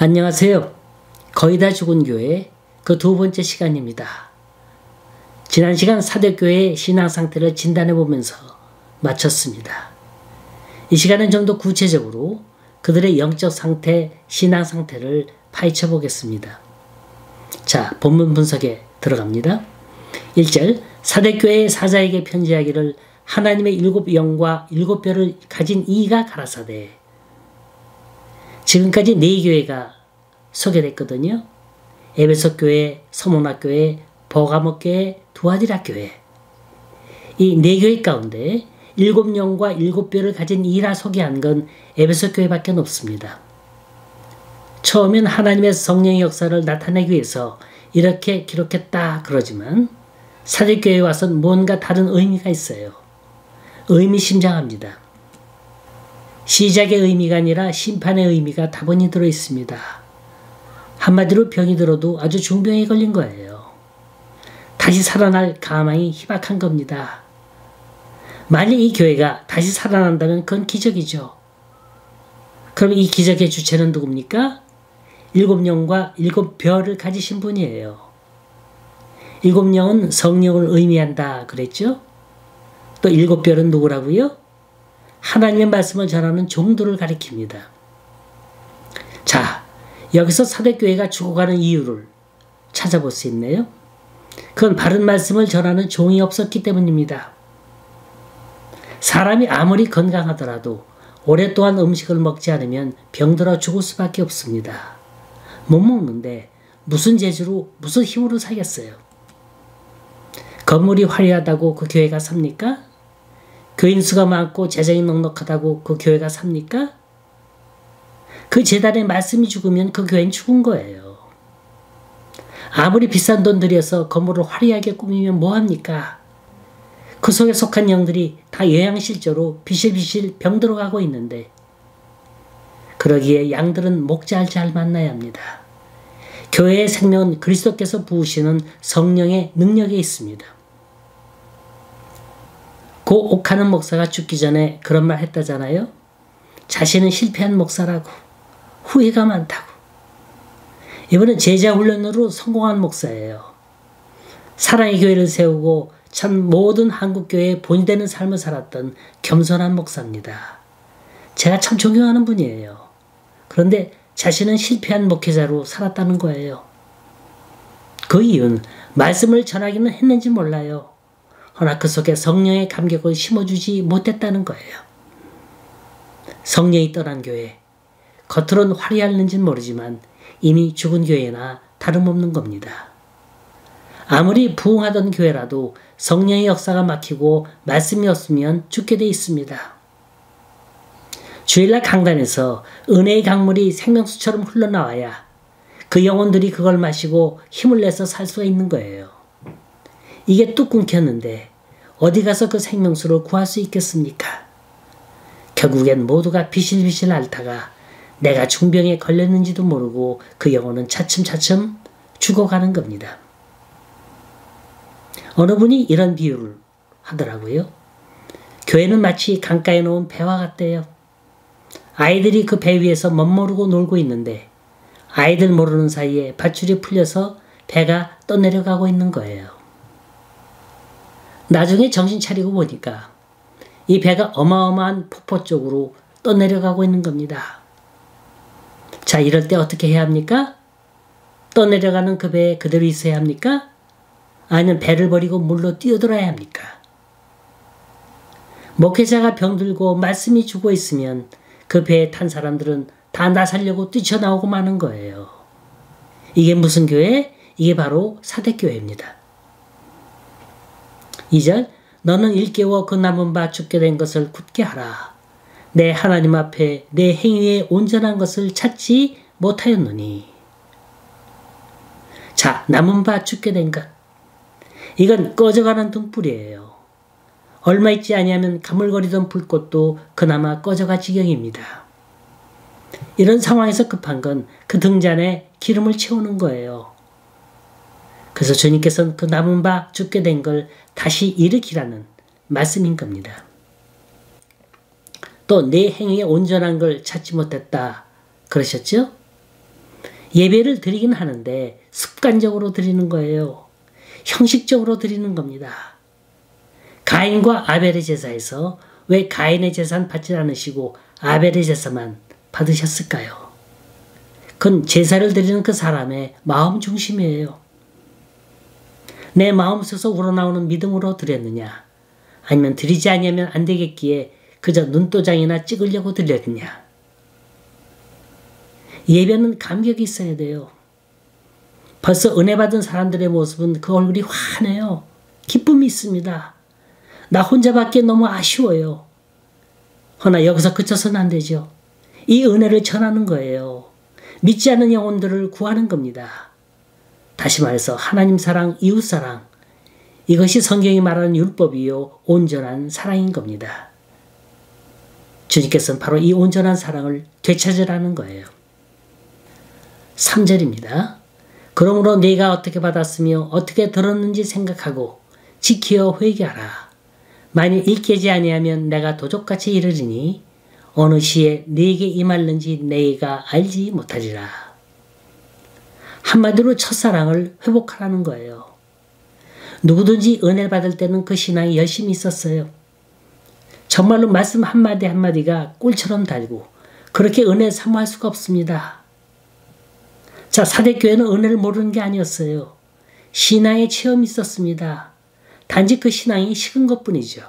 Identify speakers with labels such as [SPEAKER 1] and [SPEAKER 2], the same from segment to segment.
[SPEAKER 1] 안녕하세요. 거의 다 죽은 교회 그 두 번째 시간입니다. 지난 시간 사대교회의 신앙 상태를 진단해 보면서 마쳤습니다. 이 시간은 좀 더 구체적으로 그들의 영적 상태, 신앙 상태를 파헤쳐 보겠습니다. 자, 본문 분석에 들어갑니다. 1절, 사대교회의 사자에게 편지하기를 하나님의 일곱 영과 일곱 별을 가진 이가 가라사대. 지금까지 네 교회가 소개됐거든요. 에베소 교회, 서문화 교회, 버가모 교회, 두아디라 교회. 이 네 교회 가운데 일곱 영과 일곱 별을 가진 이라 소개한 건 에베소 교회밖에 없습니다. 처음엔 하나님의 성령의 역사를 나타내기 위해서 이렇게 기록했다 그러지만 사대교회에 와서는 뭔가 다른 의미가 있어요. 의미심장합니다. 시작의 의미가 아니라 심판의 의미가 다분히 들어있습니다. 한마디로 병이 들어도 아주 중병에 걸린 거예요. 다시 살아날 가망이 희박한 겁니다. 만약 이 교회가 다시 살아난다면 그건 기적이죠. 그럼 이 기적의 주체는 누굽니까? 일곱 영과 일곱 별을 가지신 분이에요. 일곱 영은 성령을 의미한다 그랬죠? 또 일곱 별은 누구라고요? 하나님의 말씀을 전하는 종들을 가리킵니다. 자, 여기서 사대교회가 죽어가는 이유를 찾아볼 수 있네요. 그건 바른 말씀을 전하는 종이 없었기 때문입니다. 사람이 아무리 건강하더라도 오랫동안 음식을 먹지 않으면 병들어 죽을 수밖에 없습니다. 못 먹는데 무슨 재주로, 무슨 힘으로 살겠어요? 건물이 화려하다고 그 교회가 삽니까? 교인 수가 많고 재정이 넉넉하다고 그 교회가 삽니까? 그 재단에 말씀이 죽으면 그 교회는 죽은 거예요. 아무리 비싼 돈 들여서 건물을 화려하게 꾸미면 뭐합니까? 그 속에 속한 영들이 다 요양실조로 비실비실 병들어가고 있는데 그러기에 양들은 목자를 잘 만나야 합니다. 교회의 생명은 그리스도께서 부으시는 성령의 능력에 있습니다. 고 옥하는 목사가 죽기 전에 그런 말 했다잖아요. 자신은 실패한 목사라고, 후회가 많다고. 이번엔 제자 훈련으로 성공한 목사예요. 사랑의 교회를 세우고 참 모든 한국교회의 본이 되는 삶을 살았던 겸손한 목사입니다. 제가 참 존경하는 분이에요. 그런데 자신은 실패한 목회자로 살았다는 거예요. 그 이유는 말씀을 전하기는 했는지 몰라요. 허나 그 속에 성령의 감격을 심어주지 못했다는 거예요. 성령이 떠난 교회, 겉으로는 화려했는지는 모르지만 이미 죽은 교회나 다름없는 겁니다. 아무리 부흥하던 교회라도 성령의 역사가 막히고 말씀이 없으면 죽게 돼 있습니다. 주일날 강단에서 은혜의 강물이 생명수처럼 흘러나와야 그 영혼들이 그걸 마시고 힘을 내서 살 수가 있는 거예요. 이게 뚝 끊겼는데 어디 가서 그 생명수를 구할 수 있겠습니까? 결국엔 모두가 비실비실 앓다가 내가 중병에 걸렸는지도 모르고 그 영혼은 차츰차츰 죽어가는 겁니다. 어느 분이 이런 비유를 하더라고요. 교회는 마치 강가에 놓은 배와 같대요. 아이들이 그 배 위에서 멋모르고 놀고 있는데 아이들 모르는 사이에 밧줄이 풀려서 배가 떠내려가고 있는 거예요. 나중에 정신 차리고 보니까 이 배가 어마어마한 폭포 쪽으로 떠내려가고 있는 겁니다. 자, 이럴 때 어떻게 해야 합니까? 떠내려가는 그 배에 그대로 있어야 합니까? 아니면 배를 버리고 물로 뛰어들어야 합니까? 목회자가 병들고 말씀이 죽어 있으면 그 배에 탄 사람들은 다 나 살려고 뛰쳐나오고 마는 거예요. 이게 무슨 교회? 이게 바로 사대교회입니다. 2절, 너는 일깨워 그 남은 바 죽게 된 것을 굳게 하라. 내 하나님 앞에 내 행위에 온전한 것을 찾지 못하였느니. 자, 남은 바 죽게 된 것. 이건 꺼져가는 등불이에요. 얼마 있지 아니하면 가물거리던 불꽃도 그나마 꺼져가 지경입니다. 이런 상황에서 급한 건 그 등잔에 기름을 채우는 거예요. 그래서 주님께서는 그 남은 바 죽게 된 걸 다시 일으키라는 말씀인 겁니다. 또 내 행위에 온전한 걸 찾지 못했다 그러셨죠? 예배를 드리긴 하는데 습관적으로 드리는 거예요. 형식적으로 드리는 겁니다. 가인과 아벨의 제사에서 왜 가인의 제사는 받지 않으시고 아벨의 제사만 받으셨을까요? 그건 제사를 드리는 그 사람의 마음 중심이에요. 내 마음속에서 우러나오는 믿음으로 드렸느냐, 아니면 드리지 아니하면 안 되겠기에 그저 눈도장이나 찍으려고 드렸느냐. 예배는 감격이 있어야 돼요. 벌써 은혜 받은 사람들의 모습은 그 얼굴이 환해요. 기쁨이 있습니다. 나 혼자 받기에 너무 아쉬워요. 허나 여기서 그쳐서는 안 되죠. 이 은혜를 전하는 거예요. 믿지 않는 영혼들을 구하는 겁니다. 다시 말해서 하나님 사랑, 이웃 사랑, 이것이 성경이 말하는 율법이요 온전한 사랑인 겁니다. 주님께서는 바로 이 온전한 사랑을 되찾으라는 거예요. 3절입니다. 그러므로 네가 어떻게 받았으며 어떻게 들었는지 생각하고 지키어 회개하라. 만일 일깨지 아니하면 내가 도적같이 이르리니 어느 시에 네게 임할는지 네가 알지 못하리라. 한마디로 첫사랑을 회복하라는 거예요. 누구든지 은혜를 받을 때는 그 신앙이 열심히 있었어요. 정말로 말씀 한마디 한마디가 꿀처럼 달고 그렇게 은혜 사모할 수가 없습니다. 자, 사대교회는 은혜를 모르는 게 아니었어요. 신앙의 체험이 있었습니다. 단지 그 신앙이 식은 것뿐이죠.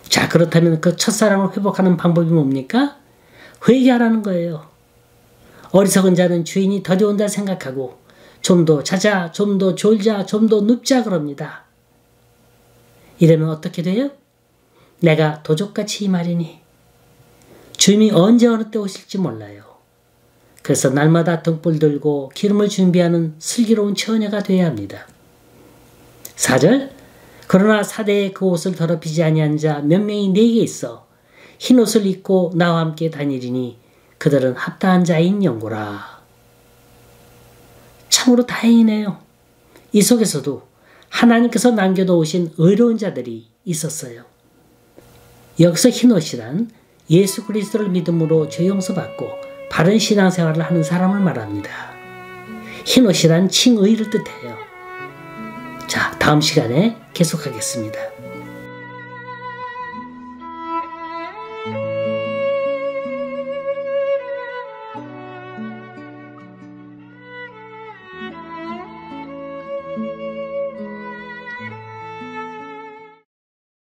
[SPEAKER 1] 자, 그렇다면 그 첫사랑을 회복하는 방법이 뭡니까? 회개하라는 거예요. 어리석은 자는 주인이 더디 온다 생각하고 좀 더 자자, 좀 더 졸자, 좀 더 눕자 그럽니다. 이러면 어떻게 돼요? 내가 도적같이 임하리니. 주님이 언제 어느 때 오실지 몰라요. 그래서 날마다 등불 들고 기름을 준비하는 슬기로운 처녀가 되어야 합니다. 4절, 그러나 사대에 그 옷을 더럽히지 아니한 자 몇 명이 네게 있어 흰옷을 입고 나와 함께 다니리니 그들은 합당한 자인 영고라. 참으로 다행이네요. 이 속에서도 하나님께서 남겨놓으신 의로운 자들이 있었어요. 여기서 흰옷이란 예수 그리스도를 믿음으로 죄 용서받고 바른 신앙생활을 하는 사람을 말합니다. 흰옷이란 칭의를 뜻해요. 자, 다음 시간에 계속하겠습니다.